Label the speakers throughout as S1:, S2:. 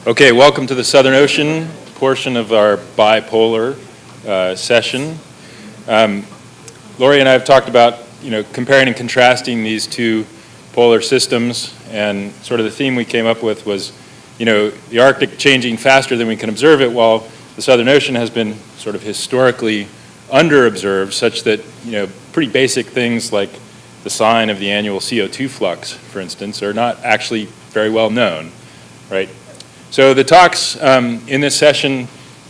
S1: Okay, welcome to the Southern Ocean portion of our bipolar session. Lori and I have talked about, comparing and contrasting these two polar systems, and sort of the theme we came up with was, the Arctic changing faster than we can observe it, while the Southern Ocean has been sort of historically under-observed, such that, pretty basic things like the sign of the annual CO2 flux, for instance, are not actually very well known, right? So the talks in this session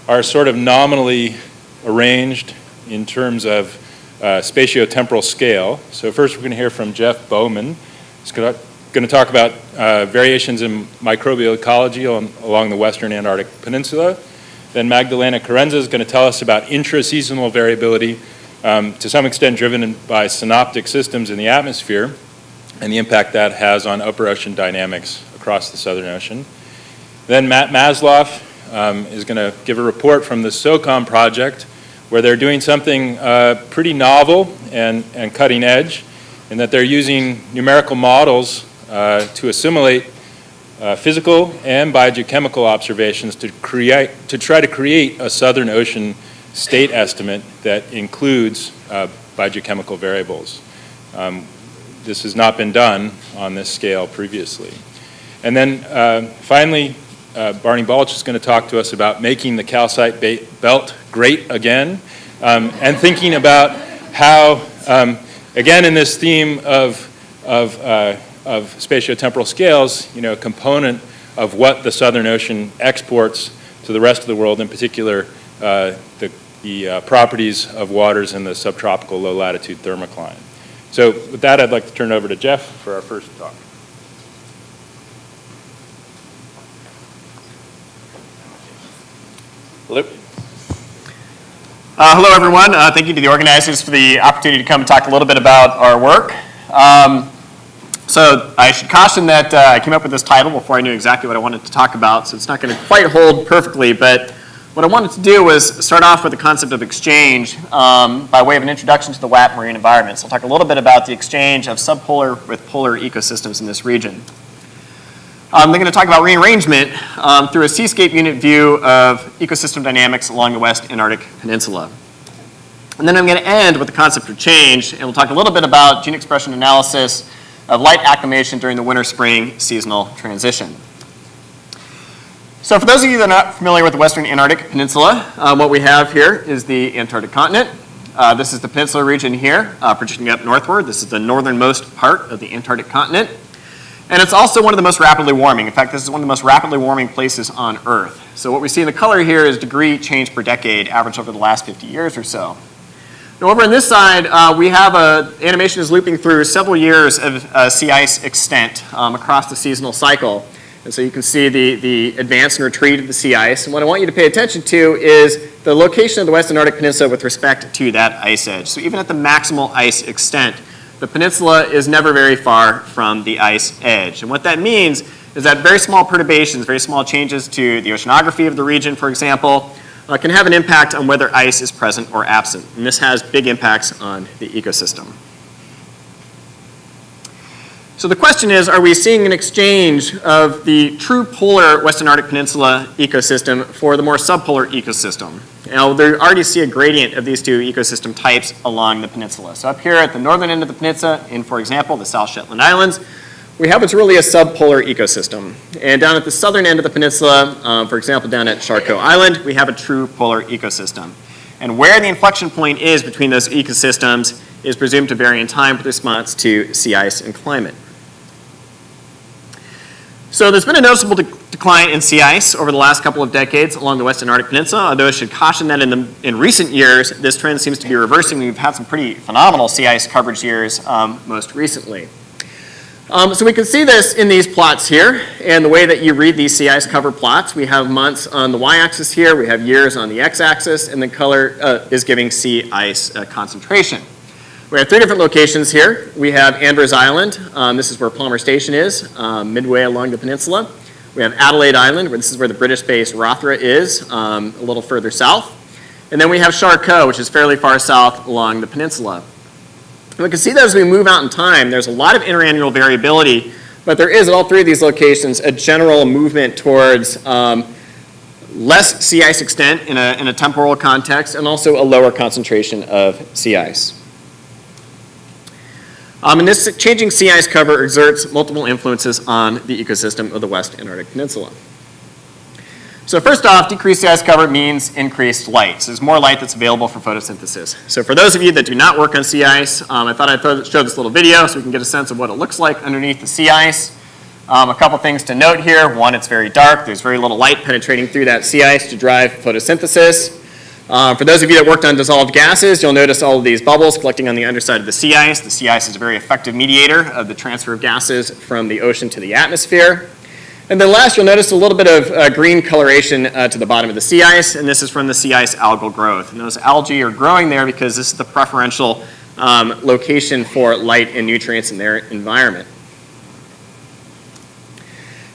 S1: are sort of nominally arranged in terms of spatiotemporal scale. So first we're going to hear from Jeff Bowman. He's going to talk about variations in microbial ecology along the western Antarctic Peninsula. Then Magdalena Carenza is going to tell us about intraseasonal variability, to some extent driven by synoptic systems in the atmosphere, and the impact that has on upper ocean dynamics across the Southern Ocean. Then Matt Masloff is going to give a report from the SOCOM project, where they're doing something pretty novel and cutting edge, in that they're using numerical models to assimilate physical and biogeochemical observations to try to create a Southern Ocean state estimate that includes biogeochemical variables. This has not been done on this scale previously. And then finally, Barney Balch is going to talk to us about making the calcite belt great again, and thinking about how, again, in this theme of spatiotemporal scales, a component of what the Southern Ocean exports to the rest of the world, in particular, the properties of waters in the subtropical low-latitude thermocline. So with that, I'd like to turn it over to Jeff for our first talk.
S2: Hello. Hello, everyone. Thank you to the organizers for the opportunity to come and talk a little bit about our work. So I should caution that I came up with this title before I knew exactly what I wanted to talk about, so it's not going to quite hold perfectly, but what I wanted to do was start off with the concept of exchange by way of an introduction to the WAP marine environment. So I'll talk a little bit about the exchange of subpolar with polar ecosystems in this region. I'm going to talk about rearrangement through a Seascape unit view of ecosystem dynamics along the West Antarctic Peninsula. And then I'm going to end with the concept of change, and we'll talk a little bit about gene expression analysis of light acclimation during the winter-spring seasonal transition. So for those of you that are not familiar with the Western Antarctic Peninsula, what we have here is the Antarctic continent. This is the peninsula region here, projecting up northward. This is the northernmost part of the Antarctic continent. And it's also one of the most rapidly warming. In fact, this is one of the most rapidly warming places on Earth. So what we see in the color here is degree change per decade, averaged over the last 50 years or so. Now over on this side, we have animation is looping through several years of sea ice extent across the seasonal cycle. And so you can see the advance and retreat of the sea ice. And what I want you to pay attention to is the location of the West Antarctic Peninsula with respect to that ice edge. So even at the maximal ice extent, the peninsula is never very far from the ice edge. And what that means is that very small perturbations, very small changes to the oceanography of the region, for example, can have an impact on whether ice is present or absent. And this has big impacts on the ecosystem. So the question is, are we seeing an exchange of the true polar Western Arctic Peninsula ecosystem for the more subpolar ecosystem? Now, we already see a gradient of these two ecosystem types along the peninsula. So up here at the northern end of the peninsula, in, for example, the South Shetland Islands, we have what's really a subpolar ecosystem. And down at the southern end of the peninsula, for example, down at Charcot Island, we have a true polar ecosystem. And where the inflection point is between those ecosystems is presumed to vary in time with response to sea ice and climate. So there's been a noticeable decline in sea ice over the last couple of decades along the Western Arctic Peninsula, although I should caution that in recent years, this trend seems to be reversing. We've had some pretty phenomenal sea ice coverage years most recently. So we can see this in these plots here, and the way that you read these sea ice cover plots, we have months on the y-axis here, we have years on the x-axis, and the color is giving sea ice concentration. We have three different locations here. We have Andros Island. This is where Palmer Station is, midway along the peninsula. We have Adelaide Island, where this is where the British base Rothera is, a little further south. And then we have Charcot, which is fairly far south along the peninsula. And we can see that as we move out in time, there's a lot of interannual variability But there is at all three of these locations a general movement towards less sea ice extent in a temporal context, and also a lower concentration of sea ice. And this changing sea ice cover exerts multiple influences on the ecosystem of the West Antarctic Peninsula. So first off, decreased sea ice cover means increased light. So there's more light that's available for photosynthesis. So for those of you that do not work on sea ice, I thought I'd show this little video so we can get a sense of what it looks like underneath the sea ice. A couple things to note here. One, it's very dark. There's very little light penetrating through that sea ice to drive photosynthesis. For those of you that worked on dissolved gases, you'll notice all of these bubbles collecting on the underside of the sea ice. The sea ice is a very effective mediator of the transfer of gases from the ocean to the atmosphere. And then last, you'll notice a little bit of green coloration to the bottom of the sea ice, and this is from the sea ice algal growth. And those algae are growing there because this is the preferential location for light and nutrients in their environment.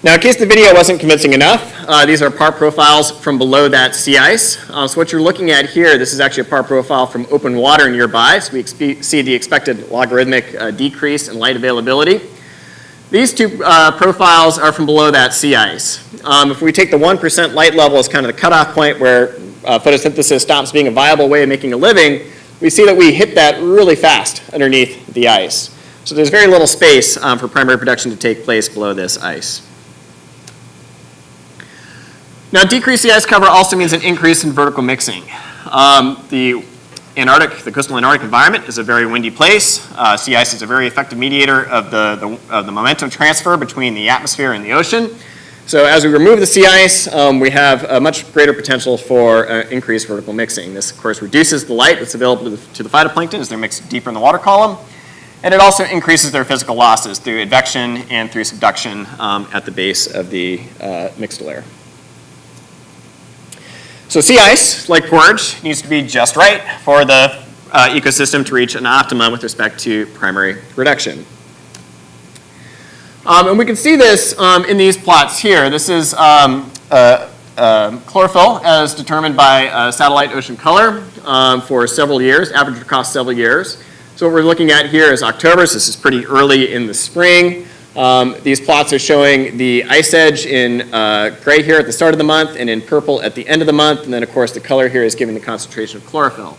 S2: Now, in case the video wasn't convincing enough, these are par profiles from below that sea ice. So what you're looking at here, this is actually a par profile from open water nearby, so we see the expected logarithmic decrease in light availability. These two profiles are from below that sea ice. If we take the 1% light level as kind of the cutoff point where photosynthesis stops being a viable way of making a living, we see that we hit that really fast underneath the ice. So there's very little space for primary production to take place below this ice. Now, decreased sea ice cover also means an increase in vertical mixing. The coastal Antarctic environment is a very windy place. Sea ice is a very effective mediator of the momentum transfer between the atmosphere and the ocean. So as we remove the sea ice, we have a much greater potential for increased vertical mixing. This, of course, reduces the light that's available to the phytoplankton as they're mixed deeper in the water column. And it also increases their physical losses through advection and through subduction at the base of the mixed layer. So sea ice, like porridge, needs to be just right for the ecosystem to reach an optimum with respect to primary production. And we can see this in these plots here. This is chlorophyll as determined by satellite ocean color for several years, averaged across several years. So what we're looking at here is October, so this is pretty early in the spring. These plots are showing the ice edge in gray here at the start of the month and in purple at the end of the month, and then of course the color here is giving the concentration of chlorophyll.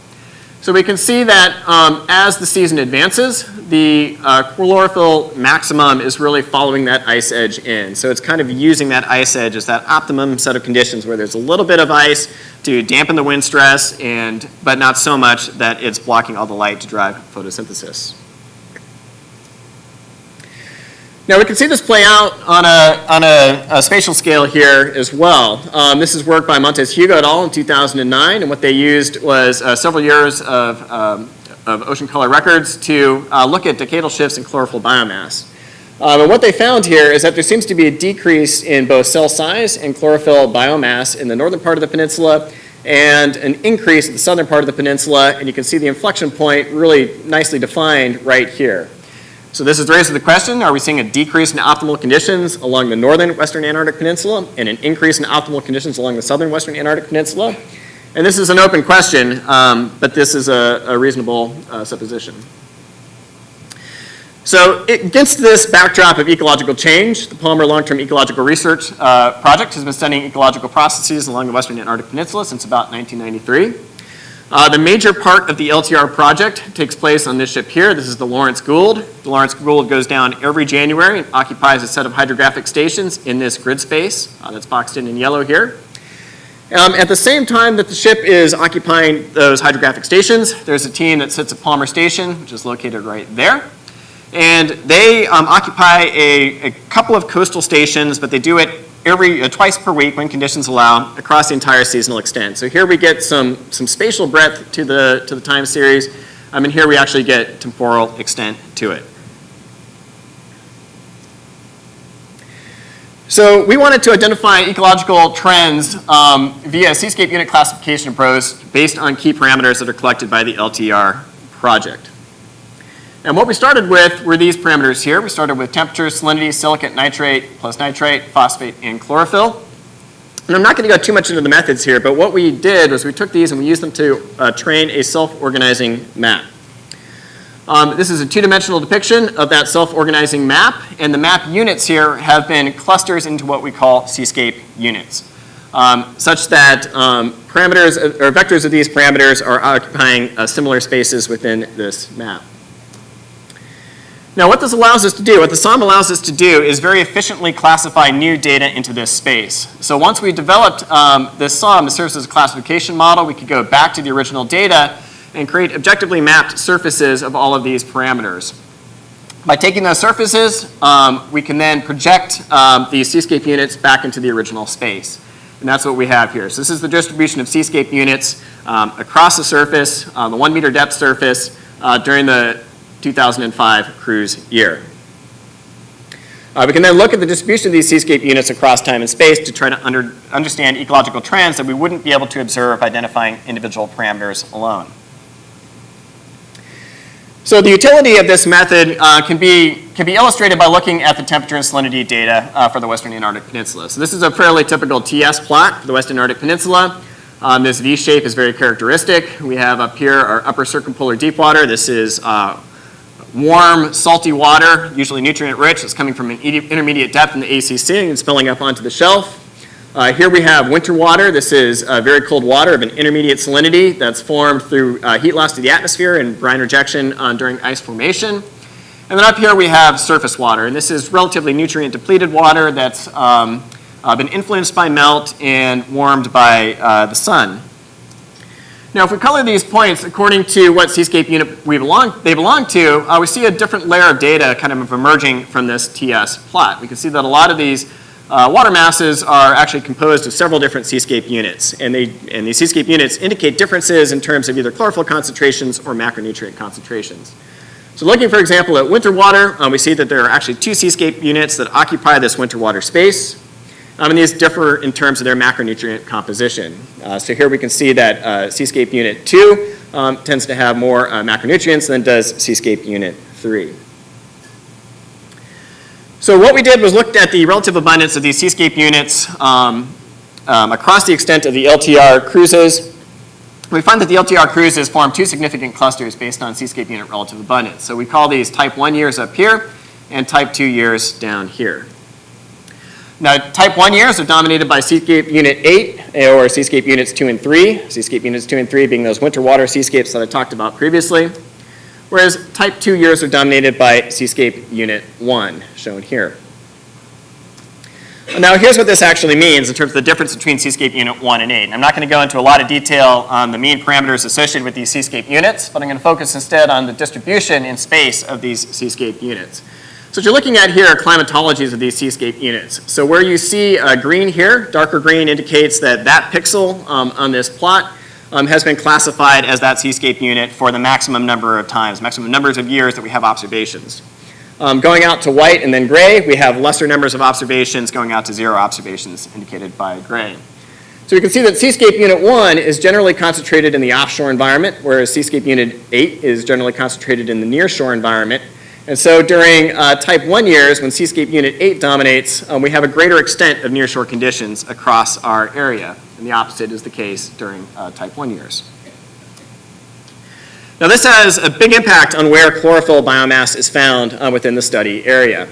S2: So we can see that as the season advances, the chlorophyll maximum is really following that ice edge in. So it's kind of using that ice edge as that optimum set of conditions where there's a little bit of ice to dampen the wind stress, but not so much that it's blocking all the light to drive photosynthesis. Now we can see this play out on a spatial scale here as well. This is work by Montes Hugo et al. In 2009, and what they used was several years of ocean color records to look at decadal shifts in chlorophyll biomass. And what they found here is that there seems to be a decrease in both cell size and chlorophyll biomass in the northern part of the peninsula, and an increase in the southern part of the peninsula, and you can see the inflection point really nicely defined right here. So this is raising the question, are we seeing a decrease in optimal conditions along the northern Western Antarctic Peninsula and an increase in optimal conditions along the southern Western Antarctic Peninsula? And this is an open question, but this is a reasonable supposition. So against this backdrop of ecological change, the Palmer Long-Term Ecological Research Project has been studying ecological processes along the Western Antarctic Peninsula since about 1993. The major part of the LTR project takes place on this ship here. This is the Lawrence Gould. The Lawrence Gould goes down every January and occupies a set of hydrographic stations in this grid space that's boxed in yellow here. At the same time that the ship is occupying those hydrographic stations, there's a team that sits at Palmer Station, which is located right there. And they occupy a couple of coastal stations, but they do it twice per week when conditions allow across the entire seasonal extent. So here we get some spatial breadth to the time series, and here we actually get temporal extent to it. So we wanted to identify ecological trends via a Seascape unit classification approach based on key parameters that are collected by the LTR project. And what we started with were these parameters here. We started with temperature, salinity, silicate, nitrate, plus nitrate, phosphate, and chlorophyll. And I'm not going to go too much into the methods here, but what we did was we took these and we used them to train a self-organizing map. This is a two-dimensional depiction of that self-organizing map, and the map units here have been clusters into what we call Seascape units, such that parameters or vectors of these parameters are occupying similar spaces within this map. Now, what this allows us to do, what the SOM allows us to do, is very efficiently classify new data into this space. So once we developed this SOM, it serves as a classification model. We could go back to the original data and create objectively mapped surfaces of all of these parameters. By taking those surfaces, we can then project these Seascape units back into the original space. And that's what we have here. So this is the distribution of Seascape units across the surface, the 1 meter depth surface during the 2005 cruise year. We can then look at the distribution of these Seascape units across time and space to try to understand ecological trends that we wouldn't be able to observe identifying individual parameters alone. So the utility of this method can be illustrated by looking at the temperature and salinity data for the Western Antarctic Peninsula. So this is a fairly typical TS plot for the Western Antarctic Peninsula. This V shape is very characteristic. We have up here our upper circumpolar deep water. This is warm, salty water, usually nutrient rich. It's coming from an intermediate depth in the ACC and spilling up onto the shelf. Here we have winter water. This is very cold water of an intermediate salinity that's formed through heat loss to the atmosphere and brine rejection during ice formation. And then up here we have surface water, and this is relatively nutrient depleted water that's been influenced by melt and warmed by the sun. Now, if we color these points according to what Seascape unit they belong to, we see a different layer of data kind of emerging from this TS plot. We can see that a lot of these water masses are actually composed of several different Seascape units, and these Seascape units indicate differences in terms of either chlorophyll concentrations or macronutrient concentrations. So looking, for example, at winter water, we see that there are actually 2 Seascape units that occupy this winter water space, and these differ in terms of their macronutrient composition. So here we can see that Seascape Unit 2 tends to have more macronutrients than does Seascape Unit 3. So what we did was looked at the relative abundance of these Seascape units across the extent of the LTR cruises. We find that the LTR cruises form 2 significant clusters based on Seascape unit relative abundance. So we call these type 1 years up here and type 2 years down here. Now, type 1 years are dominated by Seascape Unit 8 or Seascape Units 2 and 3. Seascape Units 2 and 3 being those winter water seascapes that I talked about previously. Whereas type 2 years are dominated by Seascape Unit 1, shown here. Now, here's what this actually means in terms of the difference between Seascape Unit 1 and 8. And I'm not going to go into a lot of detail on the mean parameters associated with these Seascape units, but I'm going to focus instead on the distribution in space of these Seascape units. So what you're looking at here are climatologies of these Seascape units. So where you see green here, darker green indicates that that pixel on this plot has been classified as that Seascape unit for the maximum number of times, maximum numbers of years that we have observations. Going out to white and then gray, we have lesser numbers of observations. Going out to 0 observations indicated by gray. So we can see that Seascape Unit 1 is generally concentrated in the offshore environment, whereas Seascape Unit 8 is generally concentrated in the nearshore environment. And so during type 1 years, when Seascape Unit 8 dominates, we have a greater extent of nearshore conditions across our area. And the opposite is the case during type 1 years. Now this has a big impact on where chlorophyll biomass is found within the study area.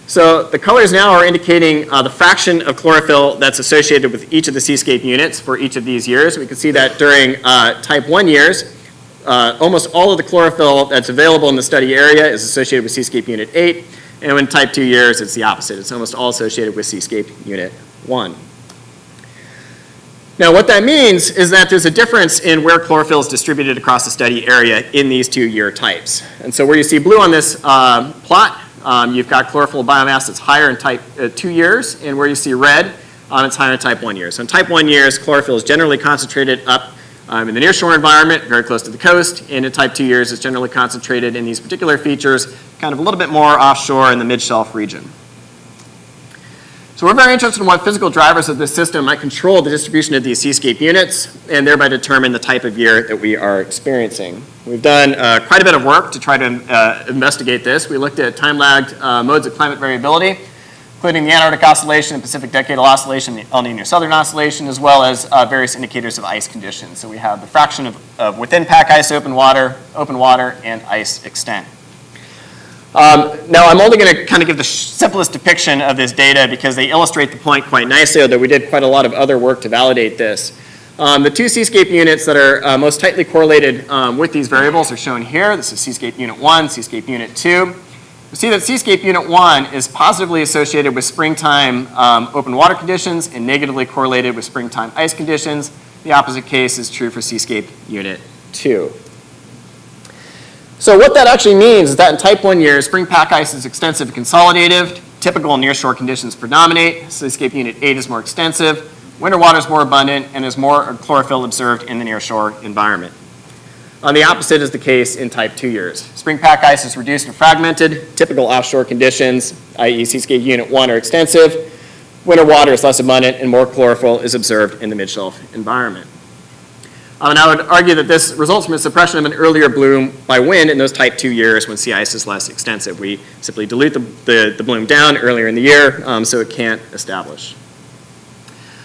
S2: So the colors now are indicating the fraction of chlorophyll that's associated with each of the Seascape units for each of these years. We can see that during type 1 years, almost all of the chlorophyll that's available in the study area is associated with Seascape Unit 8, and in type 2 years, it's the opposite. It's almost all associated with Seascape Unit 1. Now, what that means is that there's a difference in where chlorophyll is distributed across the study area in these 2-year types. And so where you see blue on this plot, you've got chlorophyll biomass that's higher in type 2 years, and where you see red, it's higher in type 1 years. So in type 1 years, chlorophyll is generally concentrated up in the nearshore environment, very close to the coast, and in type 2 years, it's generally concentrated in these particular features, kind of a little bit more offshore in the mid-shelf region. So we're very interested in what physical drivers of this system might control the distribution of these Seascape units and thereby determine the type of year that we are experiencing. We've done quite a bit of work to try to investigate this. We looked at time-lagged modes of climate variability including the Antarctic Oscillation, the Pacific Decadal Oscillation, the El Nino Southern Oscillation, as well as various indicators of ice conditions. So we have the fraction of within pack ice open water, and ice extent. Now I'm only going to kind of give the simplest depiction of this data because they illustrate the point quite nicely, although we did quite a lot of other work to validate this. The two Seascape units that are most tightly correlated with these variables are shown here. This is Seascape Unit 1, Seascape Unit 2. You see that Seascape Unit 1 is positively associated with springtime open water conditions and negatively correlated with springtime ice conditions. The opposite case is true for Seascape Unit 2. So what that actually means is that in type 1 years, spring pack ice is extensive and consolidative. Typical nearshore conditions predominate. Seascape Unit 8 is more extensive. Winter water is more abundant, and there's more chlorophyll observed in the nearshore environment. The opposite is the case in type 2 years. Spring pack ice is reduced and fragmented. Typical offshore conditions, i.e. Seascape Unit 1, are extensive. Winter water is less abundant, and more chlorophyll is observed in the mid-shelf environment. And I would argue that this results from a suppression of an earlier bloom by wind in those type 2 years when sea ice is less extensive. We simply dilute the bloom down earlier in the year so it can't establish.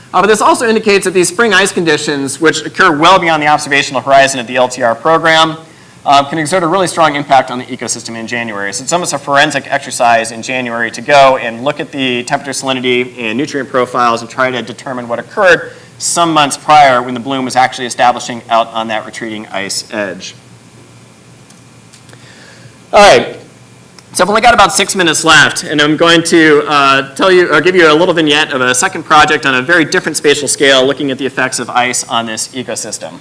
S2: But this also indicates that these spring ice conditions, which occur well beyond the observational horizon of the LTR program, can exert a really strong impact on the ecosystem in January. So it's almost a forensic exercise in January to go and look at the temperature, salinity, and nutrient profiles and try to determine what occurred some months prior when the bloom was actually establishing out on that retreating ice edge. All right. So I've only got about 6 minutes left, and I'm going to tell you or give you a little vignette of a second project on a very different spatial scale looking at the effects of ice on this ecosystem.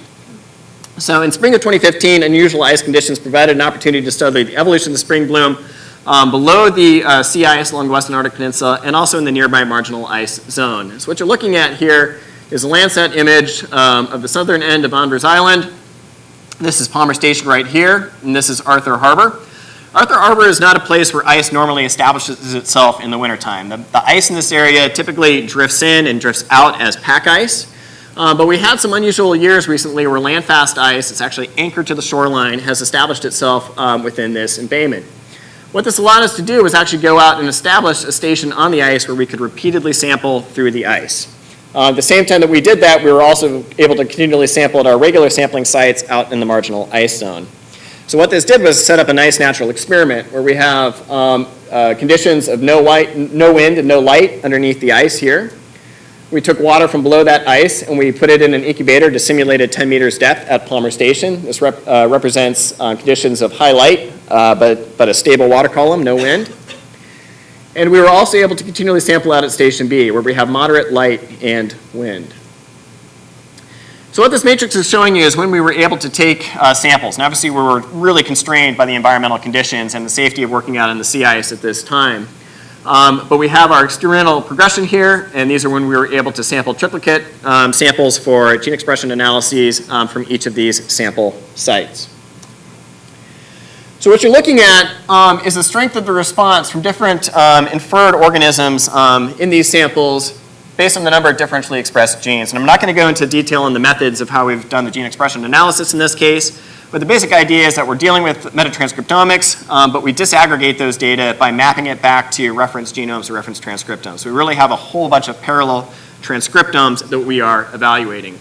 S2: So in spring of 2015, unusual ice conditions provided an opportunity to study the evolution of the spring bloom below the sea ice along the Western Arctic Peninsula and also in the nearby marginal ice zone. So what you're looking at here is a Landsat image of the southern end of Andros Island. This is Palmer Station right here, and this is Arthur Harbor. Arthur Harbor is not a place where ice normally establishes itself in the wintertime. The ice in this area typically drifts in and drifts out as pack ice. But we had some unusual years recently where landfast ice, it's actually anchored to the shoreline, has established itself within this embayment. What this allowed us to do was actually go out and establish a station on the ice where we could repeatedly sample through the ice. At the same time that we did that, we were also able to continually sample at our regular sampling sites out in the marginal ice zone. So what this did was set up a nice natural experiment where we have conditions of no wind and no light underneath the ice here. We took water from below that ice and we put it in an incubator to simulate a 10 meters depth at Palmer Station. This represents conditions of high light, but a stable water column, no wind. And we were also able to continually sample out at Station B, where we have moderate light and wind. So what this matrix is showing you is when we were able to take samples. And obviously we were really constrained by the environmental conditions and the safety of working out on the sea ice at this time. But we have our experimental progression here, and these are when we were able to sample triplicate samples for gene expression analyses from each of these sample sites. So what you're looking at is the strength of the response from different inferred organisms in these samples based on the number of differentially expressed genes. And I'm not going to go into detail on the methods of how we've done the gene expression analysis in this case, but the basic idea is that we're dealing with metatranscriptomics, but we disaggregate those data by mapping it back to reference genomes or reference transcriptomes. So we really have a whole bunch of parallel transcriptomes that we are evaluating.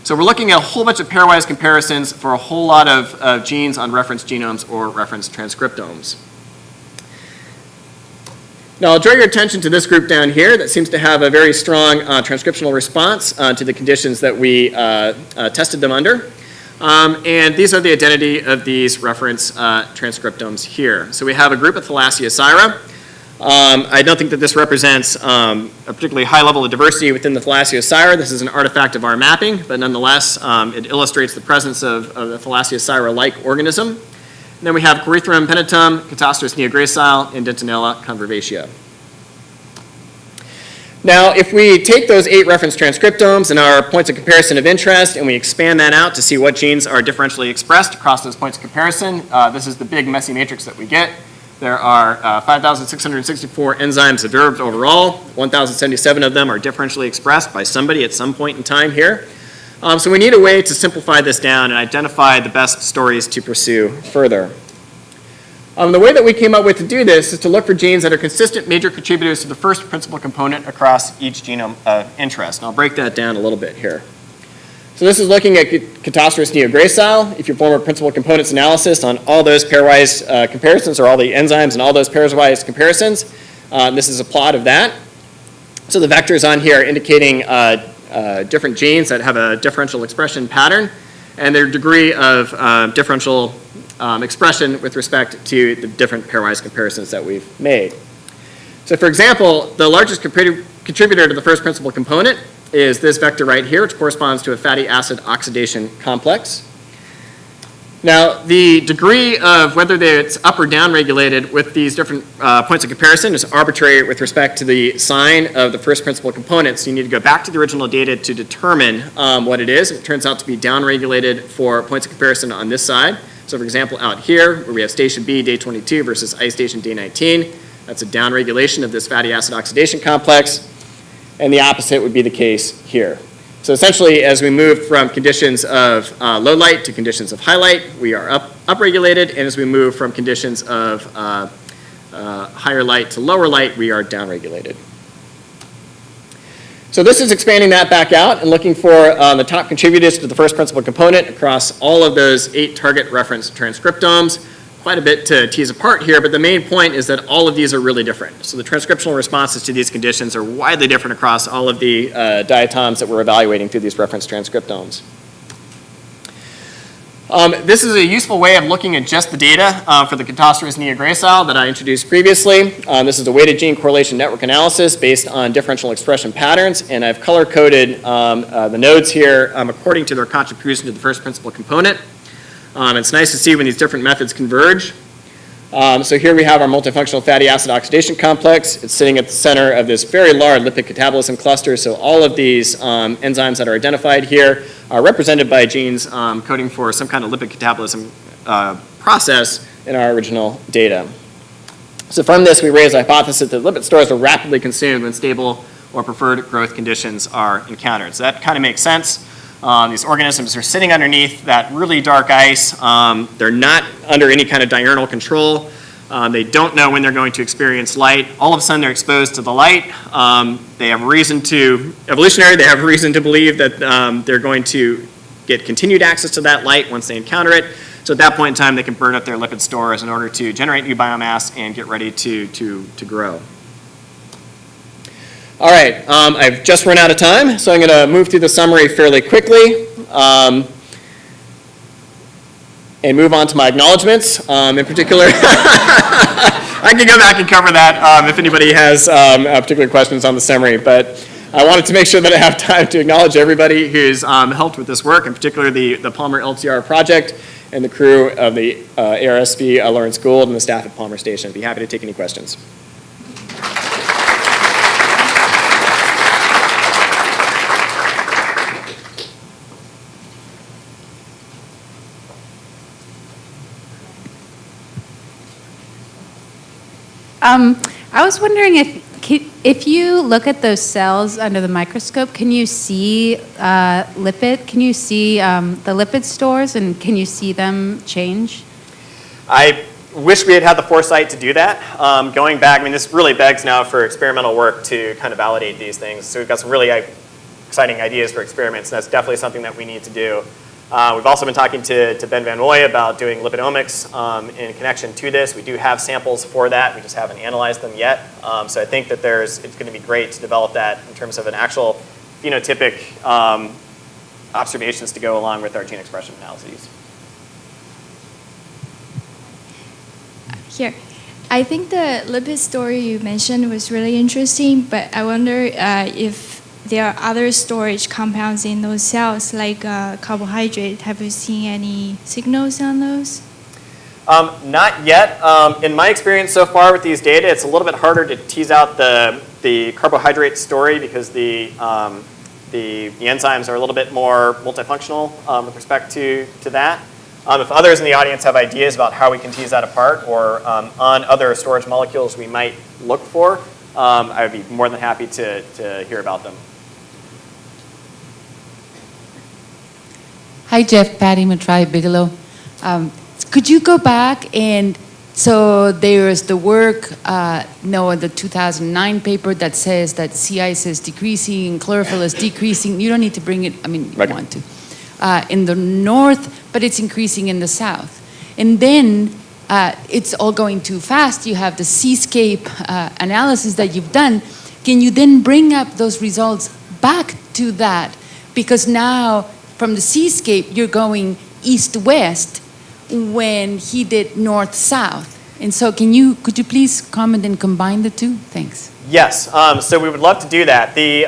S2: So we're looking at a whole bunch of pairwise comparisons for a whole lot of genes on reference genomes or reference transcriptomes. Now I'll draw your attention to this group down here that seems to have a very strong transcriptional response to the conditions that we tested them under. And these are the identity of these reference transcriptomes here. So we have a group of Thalassiocyra. I don't think that this represents a particularly high level of diversity within the Thalassiocyra. This is an artifact of our mapping, but nonetheless, it illustrates the presence of the Thalassiocyra-like organism. And then we have Corythrum pennatum, Catastris neogracile, and Dentinella convervatio. Now, if we take those 8 reference transcriptomes and our points of comparison of interest, and we expand that out to see what genes are differentially expressed across those points of comparison, this is the big messy matrix that we get. There are 5,664 enzymes observed overall. 1,077 of them are differentially expressed by somebody at some point in time here. So we need a way to simplify this down and identify the best stories to pursue further. The way that we came up with to do this is to look for genes that are consistent major contributors to the first principal component across each genome of interest. And I'll break that down a little bit here. So this is looking at Catastrophes neogracile. If you perform a principal components analysis on all those pairwise comparisons, or all the enzymes and all those pairwise comparisons, this is a plot of that. So the vectors on here are indicating different genes that have a differential expression pattern and their degree of differential expression with respect to the different pairwise comparisons that we've made. So for example, the largest contributor to the first principal component is this vector right here, which corresponds to a fatty acid oxidation complex. Now, the degree of whether it's up or down regulated with these different points of comparison is arbitrary with respect to the sign of the first principal component. So you need to go back to the original data to determine what it is. It turns out to be down regulated for points of comparison on this side. So for example, out here, where we have station B, day 22 versus ice station day 19, that's a down regulation of this fatty acid oxidation complex. And the opposite would be the case here. So essentially, as we move from conditions of low light to conditions of high light, we are upregulated, and as we move from conditions of higher light to lower light, we are downregulated. So this is expanding that back out and looking for the top contributors to the first principal component across all of those 8 target reference transcriptomes. Quite a bit to tease apart here, but the main point is that all of these are really different. So the transcriptional responses to these conditions are widely different across all of the diatoms that we're evaluating through these reference transcriptomes. This is a useful way of looking at just the data for the Catastrophes neogracile that I introduced previously. This is a weighted gene correlation network analysis based on differential expression patterns, and I've color-coded the nodes here according to their contribution to the first principal component. It's nice to see when these different methods converge. So here we have our multifunctional fatty acid oxidation complex. It's sitting at the center of this very large lipid catabolism cluster. So all of these enzymes that are identified here are represented by genes coding for some kind of lipid catabolism process in our original data. So from this, we raise the hypothesis that lipid stores are rapidly consumed when stable or preferred growth conditions are encountered. So that kind of makes sense. These organisms are sitting underneath that really dark ice. They're not under any kind of diurnal control. They don't know when they're going to experience light. All of a sudden, they're exposed to the light. They have reason to, evolutionary, they have reason to believe that they're going to get continued access to that light once they encounter it. So at that point in time, they can burn up their lipid stores in order to generate new biomass and get ready to grow. All right, I've just run out of time, so I'm going to move through the summary fairly quickly and move on to my acknowledgments. In particular, I can go back and cover that if anybody has particular questions on the summary, but I wanted to make sure that I have time to acknowledge everybody who's helped with this work, in particular the Palmer LTR project and the crew of the ARSP Lawrence Gould and the staff at Palmer Station. I'd be happy to take any questions.
S3: I was wondering if you look at those cells under the microscope, can you see lipid? Can you see the lipid stores, and can you see them change? I wish we had had the foresight to do that. Going back, I mean, this really begs now for experimental work to kind of validate these things. So we've got some really exciting ideas for experiments, and that's definitely something that we need to do. We've also been talking to Ben Van Looy about doing lipid omics in connection to this. We do have samples for that. We just haven't analyzed them yet. So I think that it's going to be great to develop that in terms of an actual phenotypic observations to go along with our gene expression analyses.
S4: Here, I think the lipid story you mentioned was really interesting, but I wonder if there are other storage compounds in those cells, like carbohydrate. Have you seen any signals on those?
S2: Not yet. In my experience so far with these data, it's a little bit harder to tease out the carbohydrate story because the enzymes are a little bit more multifunctional with respect to that. If others in the audience have ideas about how we can tease that apart or on other storage molecules we might look for, I would be more than happy to hear about them.
S5: Hi, Jeff, Patty Matrai Bigelow. Could you go back and So there's the work, the 2009 paper that says that sea ice is decreasing, chlorophyll is decreasing. You don't need to bring it, I mean, you
S2: Right.
S5: want to. In the north, but it's increasing in the south. And then it's all going too fast. You have the Seascape analysis that you've done. Can you then bring up those results back to that? Because now from the Seascape, you're going east-west when he did north-south. And so could you please comment and combine the two? Thanks.
S2: Yes, so we would love to do that. The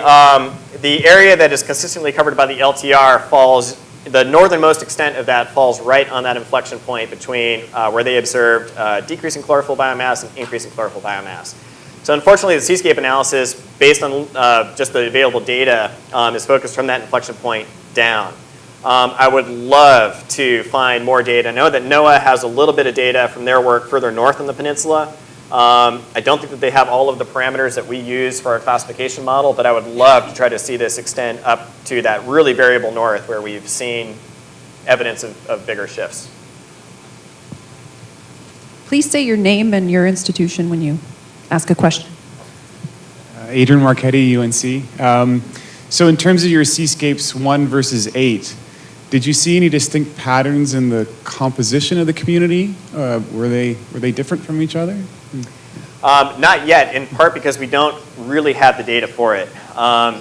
S2: area that is consistently covered by the LTR falls, the northernmost extent of that falls right on that inflection point between where they observed decreasing chlorophyll biomass and increasing chlorophyll biomass. So unfortunately, the Seascape analysis, based on just the available data, is focused from that inflection point down. I would love to find more data. I know that NOAA has a little bit of data from their work further north on the peninsula. I don't think that they have all of the parameters that we use for our classification model, but I would love to try to see this extend up to that really variable north where we've seen evidence of bigger shifts.
S6: Please state your name and your institution when you ask a question.
S7: Adrian Marchetti, UNC. So in terms of your Seascapes 1 versus 8, did you see any distinct patterns in the composition of the community? Were they different from each other?
S2: Not yet, in part because we don't really have the data for it.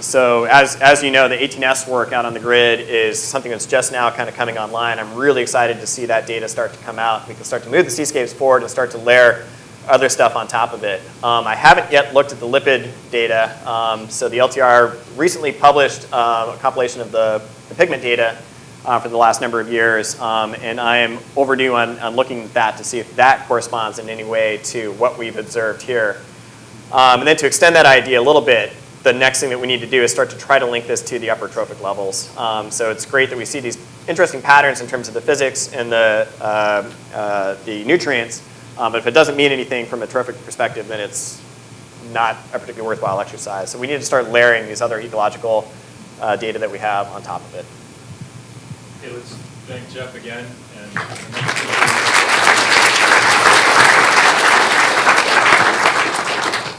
S2: So as you know, the 18S work out on the grid is something that's just now kind of coming online. I'm really excited to see that data start to come out. We can start to move the Seascapes forward and start to layer other stuff on top of it. I haven't yet looked at the lipid data. So the LTR recently published a compilation of the pigment data for the last number of years, and I am overdue on looking at that to see if that corresponds in any way to what we've observed here. And then to extend that idea a little bit, the next thing that we need to do is start to try to link this to the upper trophic levels. So it's great that we see these interesting patterns in terms of the physics and the nutrients, but if it doesn't mean anything from a trophic perspective, then it's not a particularly worthwhile exercise. So we need to start layering these other ecological data that we have on top of it.
S1: Okay, let's thank Jeff again. And